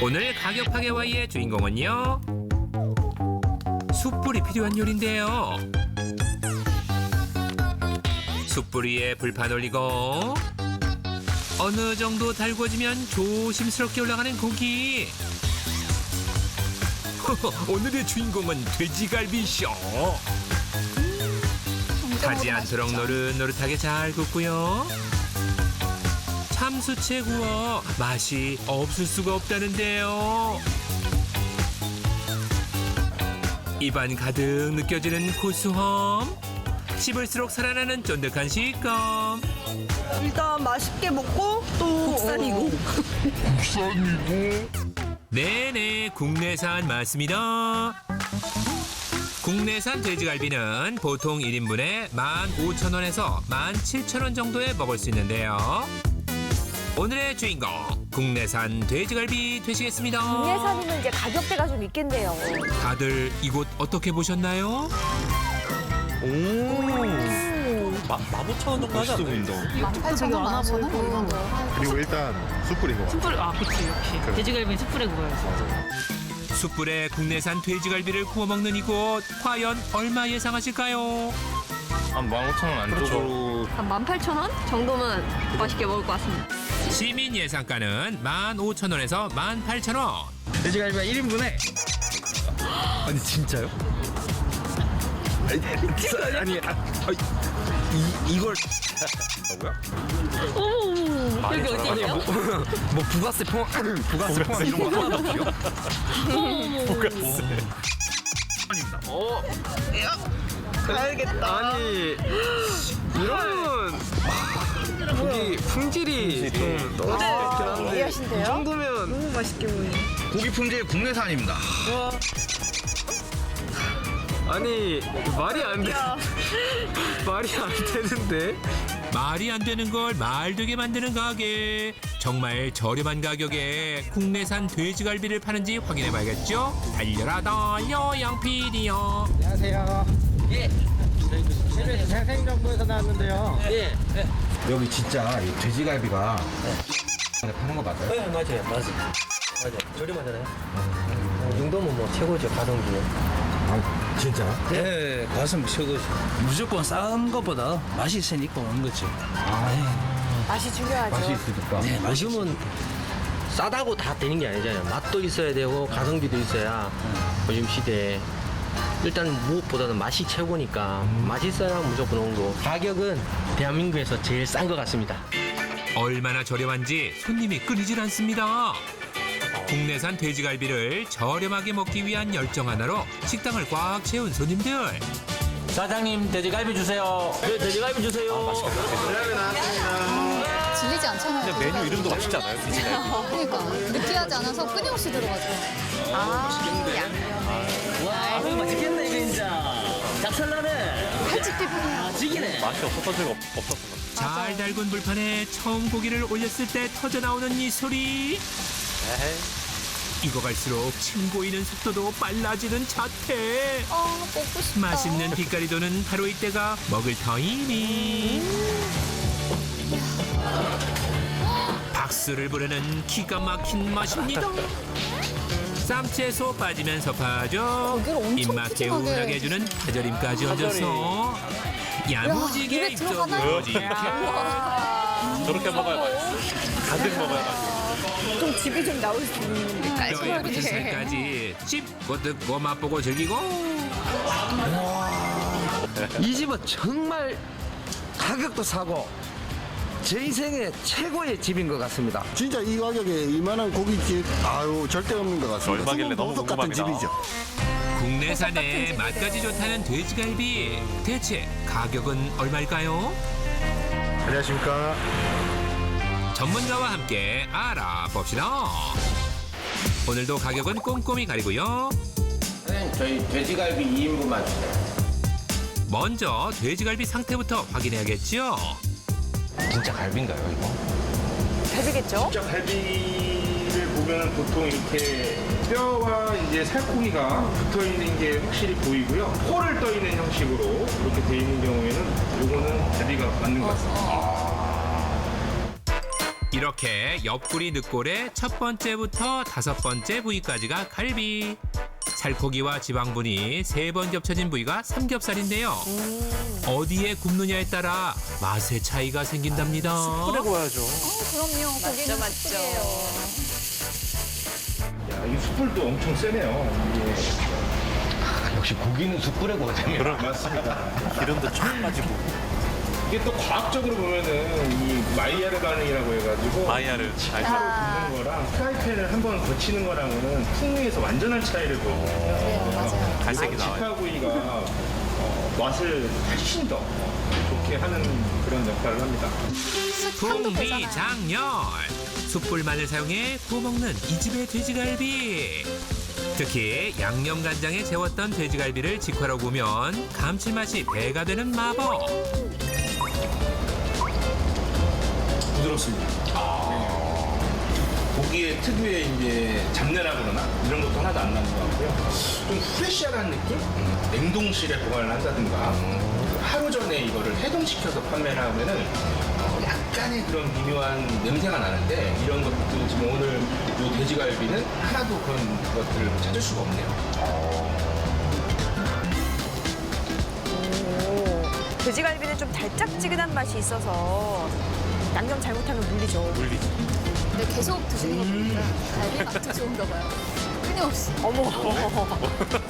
오늘 가격 파괴와의 주인공은요, 숯불이 필요한 요리인데요. 숯불 위에 불판 올리고 어느 정도 달궈지면 조심스럽게 올라가는 고기. 오늘의 주인공은 돼지갈비쇼. 타지 않도록 노릇노릇하게 잘 굽고요. 참숯에 구워 맛이 없을 수가 없다는데요. 입안 가득 느껴지는 고소함, 씹을수록 살아나는 쫀득한 식감. 일단 맛있게 먹고 또 국산이고. 네네, 국내산 맞습니다. 국내산 돼지갈비는 보통 1인분에 15,000원에서 17,000원 정도에 먹을 수 있는데요. 오늘의 주인공, 국내산 돼지갈비 되시겠습니다. 국내산이면 이제 가격대가 좀 있겠네요. 다들 이곳 어떻게 보셨나요? 15,000원 정도 하지 않나요? 18,000원, 15,000원 뭐 이런 거. 그리고 일단 숯불인 것 같아요. 숯불, 그치, 역시. 돼지갈비는 숯불에 구워야지. 숯불에 국내산 돼지갈비를 구워 먹는 이곳, 과연 얼마 예상하실까요? 한 15,000원 안쪽으로. 한 18,000원 정도면 맛있게 먹을 것 같습니다. 시민 예상가는 15,000원에서 18,000원. 돼지갈비가 1인분에 아니 진짜요? 아니 이걸 어머, 여기 어디예요? 뭐 부가세 포함 이런 거 하나 넣고요? 가야겠다. 아니 이러면 고기 품질이 좀 떨어질 것 같긴 한데 이 예리하신데요? 정도면 너무 맛있게 보이네. 고기 품질 국내산입니다. 아니 말이 안 돼. 말이 안 되는데. 말이 안 되는 걸 말되게 만드는 가게. 정말 저렴한 가격에 국내산 돼지갈비를 파는지 확인해봐야겠죠? 달려라 달려 양PD요. 안녕하세요. 예. CBS 생생정보에서 나왔는데요. 예. 여기 진짜 이 돼지갈비가 파는 거 맞아요? 네, 맞아요. 맞아요. 저렴하잖아요. 이 정도면 뭐 최고죠, 가성비에. 아 진짜? 네, 가성비 최고죠. 무조건 싼 것보다 맛이 있으니까 오는 거죠. 맛이 중요하죠. 맛이 있으니까. 네, 요즘은 싸다고 다 되는 게 아니잖아요. 맛도 있어야 되고 가성비도 있어야 요즘 시대에 일단 무엇보다는 맛이 최고니까 맛있어야 무조건 온 거. 가격은 대한민국에서 제일 싼 것 같습니다. 얼마나 저렴한지 손님이 끊이질 않습니다. 국내산 돼지갈비를 저렴하게 먹기 위한 열정 하나로 식당을 꽉 채운 손님들. 사장님 돼지갈비 주세요. 네, 돼지갈비 주세요. 질리지 않잖아요. 근데 메뉴 이름도 맛있지 않아요? 돼지갈비. 그러니까 느끼하지 않아서 끊임없이 들어가죠. 와, 이거 맛있겠네 이거 진짜. 작살나네. 칼집기분이야. 지기네. 맛이 없었던 적이 없었어. 잘 달군 불판에 처음 고기를 올렸을 때 터져나오는 이 소리. 익어갈수록 침 고이는 속도도 빨라지는 자태. 먹고 싶다. 맛있는 빛깔이 도는 바로 이때가 먹을 터이니. 박수를 부르는 기가 막힌 맛입니다. 쌈채소 빠지면서 파죠. 고기를 엄청 입맛 푸짐하게 개운하게 해주는 파절임까지 얹어서 야무지게 입에 들어가나요? 입속으로 저렇게 먹어야 맛있어. 가득 먹어야 맛있어. 좀 집이 좀 나올 수 있는데 뼈에 붙은 살까지 씹고 뜯고 맛보고 즐기고. 이 집은 정말 가격도 싸고 제 인생의 최고의 집인 것 같습니다. 진짜 이 가격에 이만한 고깃집 아유 절대 없는 것 같습니다. 얼마길래 너무 보석 같은 궁금합니다. 집이죠. 국내산에 맛까지 좋다는 돼지갈비. 대체 가격은 얼마일까요? 안녕하십니까. 전문가와 함께 알아봅시다. 오늘도 가격은 꼼꼼히 가리고요. 저희 돼지갈비 2인분만 주세요. 먼저 돼지갈비 상태부터 확인해야겠죠. 진짜 갈비인가요 이거? 갈비겠죠? 진짜 갈비를 보면 보통 이렇게 뼈와 이제 살코기가 붙어 있는 게 확실히 보이고요. 홀을 떠 있는 형식으로 이렇게 돼 있는 경우에는 요거는 갈비가 맞는 것 같습니다. 이렇게 옆구리 늑골의 첫 번째부터 다섯 번째 부위까지가 갈비. 살코기와 지방분이 3번 겹쳐진 부위가 삼겹살인데요. 어디에 굽느냐에 따라 맛의 차이가 생긴답니다. 숯불에 구워야죠. 그럼요. 고기는 숯불이에요. 야, 이 숯불도 엄청 세네요. 역시 고기는 숯불에 구워야 됩니다. 그럼 맞습니다. 기름도 쫙 빠지고. 이게 또 과학적으로 보면은 이 마이야르 반응이라고 해가지고 마이야르. 차로 굽는 거랑 프라이팬을 한번 거치는 거랑은 풍미에서 완전한 차이를 보여요. 맞아요. 갈색이 나와요. 직화구이가 맛을 훨씬 더 좋게 하는 그런 역할을 합니다. 숯한도 풍미 되잖아요. 장렬. 숯불만을 사용해 구워먹는 이 집의 돼지갈비. 특히 양념간장에 재웠던 돼지갈비를 직화로 구우면 감칠맛이 배가 되는 마법. 부드럽습니다. 고기의 특유의 이제 잡내라 그러나 이런 것도 하나도 안 나는 것 같고요. 좀 프레시한 느낌? 냉동실에 보관을 한다든가 하루 전에 이거를 해동시켜서 판매를 하면은 약간의 그런 미묘한 냄새가 나는데 이런 것도 지금 오늘 이 돼지갈비는 하나도 그런 것들을 찾을 수가 없네요. 오, 돼지갈비는 좀 달짝지근한 맛이 있어서 양념 잘못하면 물리죠. 물리지. 근데 계속 드시는 거 보니까 갈비 맛도 좋은가 봐요. 끊임없이. 어머,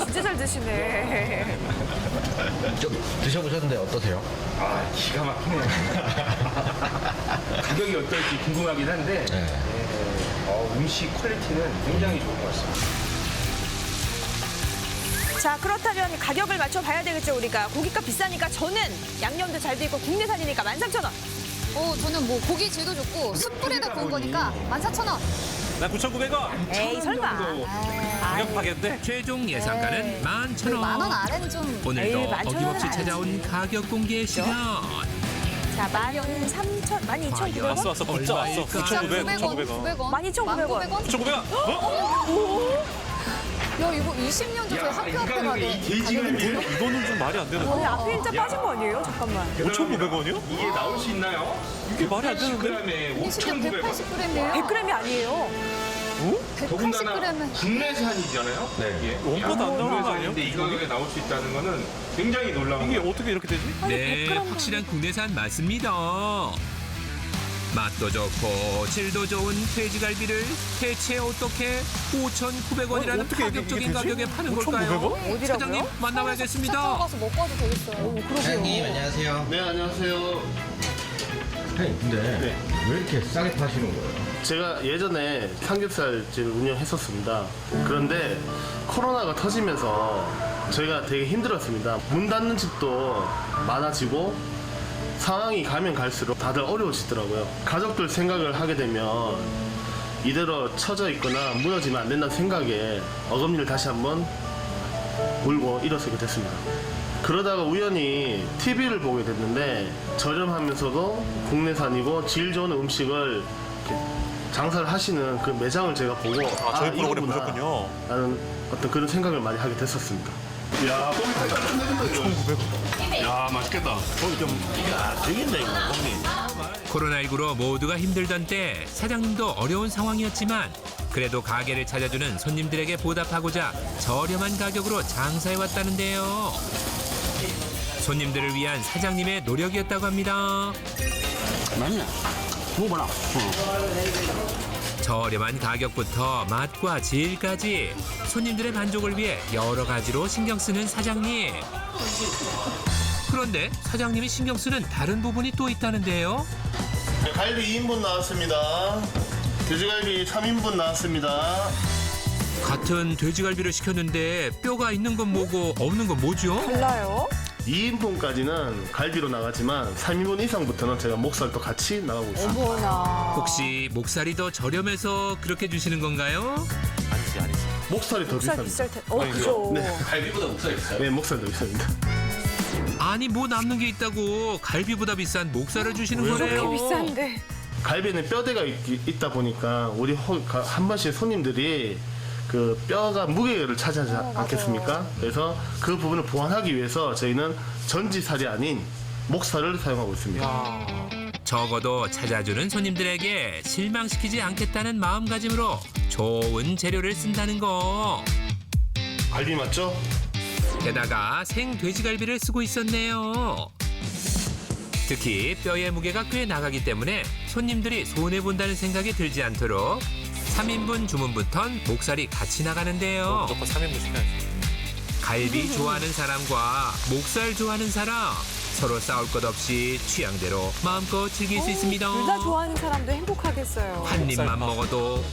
진짜 잘 드시네. 좀 드셔보셨는데 어떠세요? 아, 기가 막히네요. 가격이 어떨지 궁금하긴 한데 음식 퀄리티는 굉장히 좋은 것 같습니다. 자, 그렇다면 가격을 맞춰봐야 되겠죠, 우리가. 고기값 비싸니까 저는 양념도 잘 돼 있고 국내산이니까 13,000원. 저는 뭐 고기 질도 좋고 숯불에다 구운 거니까 14,000원. 난 9,900원. 에이, 설마. 가격파괴인데? 최종 예상가는 11,000원. 만원 아래는 좀. 오늘도 에이, 11,000원 어김없이 은 찾아온 가격 공개 시간. 자, 12,900원? 왔어, 진짜 왔어. 9,900원. 9,900원. 12,900원. 9,900원? 야, 이거 20년 전 저희 학교 앞에 가게. 이거는 좀 말이 안 되는 오늘 거. 앞에 일자 빠진 거 아니에요? 잠깐만. 5,900원이요? 이게 나올 수 있나요? 이게 말이 안 되는데? 10g에 20년 5,900원. 180g이에요. 100g이 아니에요. 더군다나 180g은. 국내산이잖아요. 네. 이게 원가도 안 나오는 거 아니에요? 근데 이 가격에 나올 수 있다는 거는 굉장히 놀라운 이게 거예요. 어떻게 이렇게 되지? 네, 확실한 국내산 맞습니다. 맛도 좋고 질도 좋은 돼지갈비를 대체 어떻게 5,900원이라는 어떻게 이게 파격적인 되지? 가격에 파는 5,900원? 걸까요? 어디라고요? 사장님 시장 만나봐야겠습니다. 가서 먹고 와도 되겠어요. 사장님 안녕하세요. 네, 안녕하세요. 사장님 근데 왜 이렇게 싸게 파시는 거예요? 제가 예전에 삼겹살집을 운영했었습니다. 그런데 코로나가 터지면서 저희가 되게 힘들었습니다. 문 닫는 집도 많아지고 상황이 가면 갈수록 다들 어려워지더라고요. 가족들 생각을 하게 되면 이대로 처져 있거나 무너지면 안 된다는 생각에 어금니를 다시 한번 물고 일어서게 됐습니다. 그러다가 우연히 TV를 보게 됐는데 저렴하면서도 국내산이고 질 좋은 음식을 이렇게 장사를 하시는 그 매장을 제가 보고 저희 프로그램 이거구나 보셨군요. 라는 어떤 그런 생각을 많이 하게 됐었습니다. 야, 고기 색깔 끝내준다 이거. 야, 맛있겠다. 고기 좀, 야, 되겠네 이거 고기. 코로나19로 모두가 힘들던 때 사장님도 어려운 상황이었지만 그래도 가게를 찾아주는 손님들에게 보답하고자 저렴한 가격으로 장사해왔다는데요. 손님들을 위한 사장님의 노력이었다고 합니다. 맛있네. 먹어봐라. 저렴한 가격부터 맛과 질까지 손님들의 만족을 위해 여러 가지로 신경 쓰는 사장님. 그런데 사장님이 신경 쓰는 다른 부분이 또 있다는데요. 갈비 2인분 나왔습니다. 돼지갈비 3인분 나왔습니다. 같은 돼지갈비를 시켰는데 뼈가 있는 건 뭐고 없는 건 뭐죠? 달라요? 2인분까지는 갈비로 나가지만 3인분 이상부터는 제가 목살도 같이 나가고 있습니다. 어머나. 혹시 목살이 더 저렴해서 그렇게 주시는 건가요? 아니지. 목살이 더 목살 비쌉니다. 비쌀 테. 그죠. 네. 갈비보다 목살이 비싸요. 네, 목살도 비쌉니다. 아니 뭐 남는 게 있다고 갈비보다 비싼 목살을 주시는 거래요. 비싼데. 갈비는 뼈대가 있다 보니까 우리 한 번씩 손님들이 그 뼈가 무게를 차지하지 않겠습니까? 그래서 그 부분을 보완하기 위해서 저희는 전지살이 아닌 목살을 사용하고 있습니다. 적어도 찾아주는 손님들에게 실망시키지 않겠다는 마음가짐으로 좋은 재료를 쓴다는 거. 갈비 맞죠? 게다가 생 돼지갈비를 쓰고 있었네요. 특히 뼈의 무게가 꽤 나가기 때문에 손님들이 손해본다는 생각이 들지 않도록 3인분 주문부턴 목살이 같이 나가는데요. 무조건 3인분 시켜야지. 갈비 좋아하는 사람과 목살 좋아하는 사람 서로 싸울 것 없이 취향대로 마음껏 즐길 수 있습니다. 둘 다 좋아하는 사람도 행복하겠어요. 한 입만 먹어도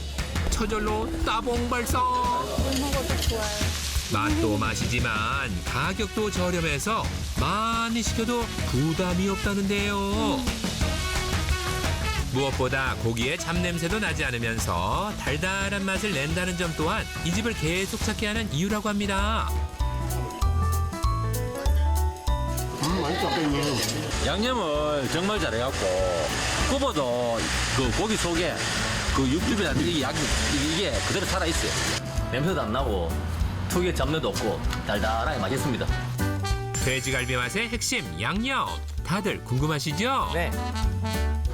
저절로 따봉 발성. 먹어도 좋아요. 맛도 맛이지만 가격도 저렴해서 많이 시켜도 부담이 없다는데요. 무엇보다 고기의 잡냄새도 나지 않으면서 달달한 맛을 낸다는 점 또한 이 집을 계속 찾게 하는 이유라고 합니다. 양념을 정말 잘해갖고 굽어도 그 고기 속에 그 육즙이나 이게 그대로 살아있어요. 냄새도 안 나고 특유의 잡내도 없고 달달하게 맛있습니다. 돼지갈비 맛의 핵심 양념. 다들 궁금하시죠? 네.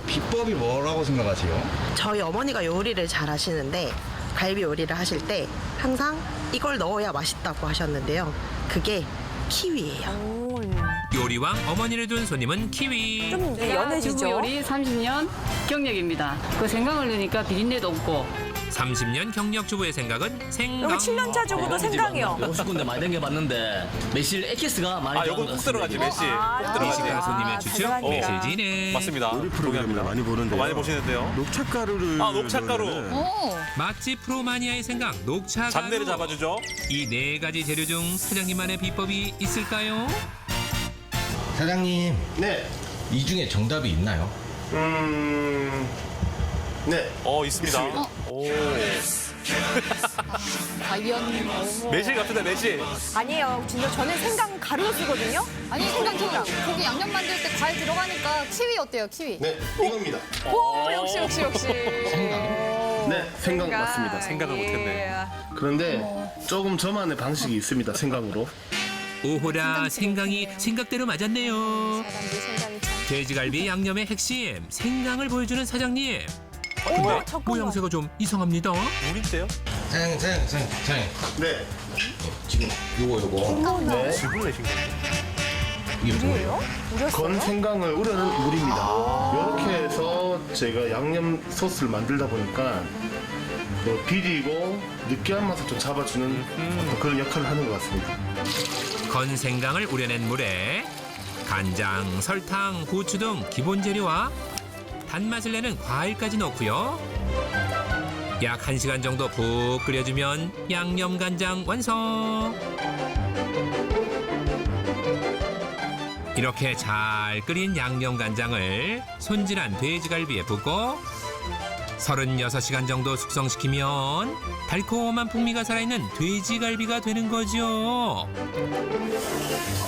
비법이 뭐라고 생각하세요? 저희 어머니가 요리를 잘 하시는데 갈비 요리를 하실 때 항상 이걸 넣어야 맛있다고 하셨는데요. 그게 키위예요. 요리왕 어머니를 둔 손님은 키위. 좀 연해지죠. 두부 요리 30년 경력입니다. 그 생강을 넣으니까 비린내도 없고 30년 경력 주부의 생각은 생강. 여기 7년차 주부도 생강이요. 50군데 많이 댕겨봤는데 매실 에키스가 많이 요거 꼭 들어가지, 매실. 꼭 들어가지. 이시가 손님의 추측 대단합니다. 매실진해. 맞습니다. 요리 프로그램을 많이 보는데요. 많이 보시는데요. 녹차가루를 녹차가루. 오. 맛집 프로마니아의 생각 녹차가루. 잡내를 잡아주죠. 이 네 가지 재료 중 사장님만의 비법이 있을까요? 사장님, 네. 이 중에 정답이 있나요? 네. 있습니다. 오. 과연. 매실 같은데, 매실. 아니에요. 진짜 저는 생강 가루로 쓰거든요. 아니 생강 고기 양념 만들 때 과일 들어가니까 키위 어때요? 키위. 네, 이겁니다. 오 역시. 네, 생강 맞습니다. 생각을 못했네. 그런데 조금 저만의 방식이 있습니다, 생강으로. 오호라 생강이 생각대로 맞았네요. 사람들 생강이 참. 돼지갈비 양념의 핵심 생강을 보여주는 사장님. 오, 모양새가 좀 이상합니다. 물인데요? 사장님. 네. 지금 요거. 네. 지금 내신 거예요? 이게 뭐예요? 건 생강을 우려낸 물입니다. 이렇게 해서 제가 양념 소스를 만들다 보니까 그 비리고 느끼한 맛을 좀 잡아주는 어떤 그런 역할을 하는 것 같습니다. 건 생강을 우려낸 물에 간장, 설탕, 고추 등 기본 재료와 단맛을 내는 과일까지 넣고요. 약 1시간 정도 푹 끓여주면 양념 간장 완성. 이렇게 잘 끓인 양념 간장을 손질한 돼지갈비에 붓고 36시간 정도 숙성시키면 달콤한 풍미가 살아있는 돼지갈비가 되는 거죠.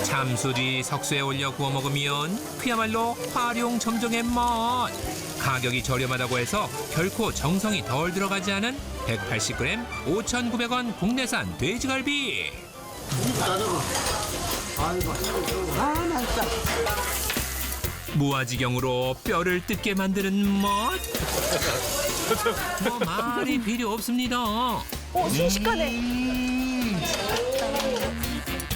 참수 뒤 석쇠에 올려 구워 먹으면 그야말로 활용점정의 맛. 가격이 저렴하다고 해서 결코 정성이 덜 들어가지 않은 180g 5,900원 국내산 돼지갈비. 무아지경으로 뼈를 뜯게 만드는 맛. 뭐 말이 필요 없습니다. 순식간에.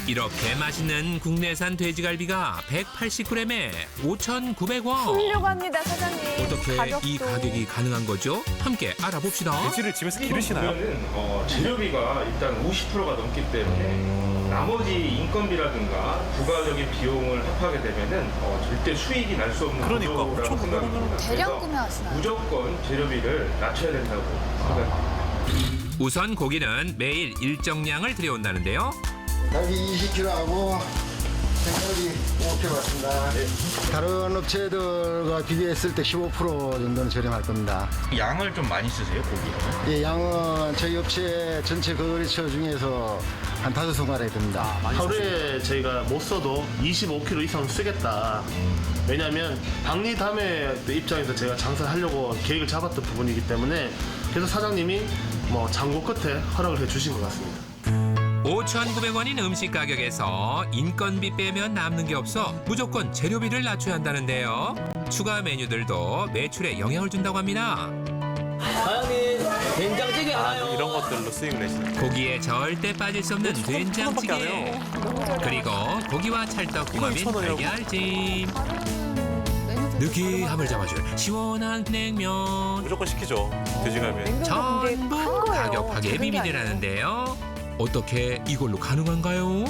이렇게 맛있는 국내산 돼지갈비가 180g에 5,900원. 훌륭합니다, 사장님. 어떻게 가격도. 이 가격이 가능한 거죠? 함께 알아봅시다. 매실을 집에서 기르시나요? 이거는 재료비가 일단 50%가 넘기 때문에 나머지 인건비라든가 부가적인 비용을 합하게 되면은 절대 수익이 날 수 없는 그러니까, 구조라고 생각합니다. 대량 그래서 구매하시나요? 무조건 재료비를 낮춰야 된다고 생각합니다. 우선 고기는 매일 일정량을 들여온다는데요. 갈비 20kg하고 생갈비 5kg 맞습니다. 다른 업체들과 비교했을 때 15% 정도는 저렴할 겁니다. 양을 좀 많이 쓰세요, 고기를? 예, 양은 저희 업체 전체 거래처 중에서 한 5손가락이 됩니다. 하루에 저희가 못 써도 25kg 이상 쓰겠다. 왜냐하면 박리담회 입장에서 제가 장사를 하려고 계획을 잡았던 부분이기 때문에 그래서 사장님이 뭐 장고 끝에 허락을 해주신 것 같습니다. 5,900원인 음식 가격에서 인건비 빼면 남는 게 없어 무조건 재료비를 낮춰야 한다는데요. 추가 메뉴들도 매출에 영향을 준다고 합니다. 사장님, 된장찌개 하나요? 이런 것들로 수익을 내시는. 고기에 절대 빠질 수 없는 된장찌개. 그리고 고기와 찰떡 궁합인 달걀찜. 느끼함을 잡아줄 시원한 냉면. 무조건 시키죠. 돼지갈비. 전부 가격파괴의 비밀이라는데요. 어떻게 이걸로 가능한가요?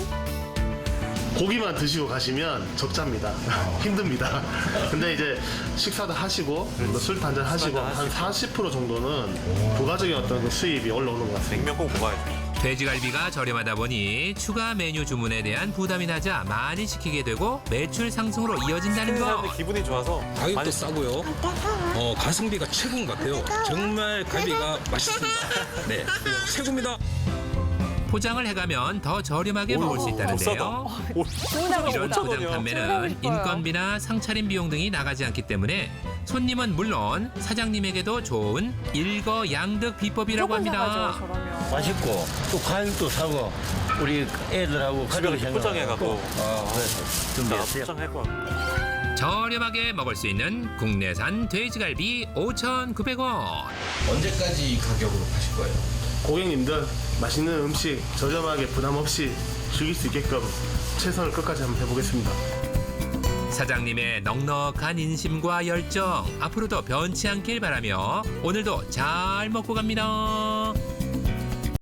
고기만 드시고 가시면 적자입니다. 힘듭니다. 근데 이제 식사도 하시고 술 한잔 하시고 한 40% 정도는 부가적인 어떤 그 수입이 올라오는 것 같습니다. 냉면 꼭 먹어야죠. 돼지갈비가 저렴하다 보니 추가 메뉴 주문에 대한 부담이 낮아 많이 시키게 되고 매출 상승으로 이어진다는 거. 사람들 기분이 좋아서 가격도 싸고요. 가성비가 최고인 것 같아요. 정말 갈비가 맛있습니다. 네, 최고입니다. 포장을 해가면 더 저렴하게 먹을 수 있다는데요. 이런 포장 판매는 인건비나 상차림 비용 등이 나가지 않기 때문에 손님은 물론 사장님에게도 좋은 일거양득 비법이라고 합니다. 맛있고 또 가격도 사고 우리 애들하고 가족이 포장해가고 그래서 준비했어요. 포장해고. 저렴하게 먹을 수 있는 국내산 돼지갈비 5,900원. 언제까지 이 가격으로 파실 거예요? 고객님들 맛있는 음식 저렴하게 부담 없이 즐길 수 있게끔 최선을 끝까지 한번 해보겠습니다. 사장님의 넉넉한 인심과 열정 앞으로도 변치 않길 바라며 오늘도 잘 먹고 갑니다.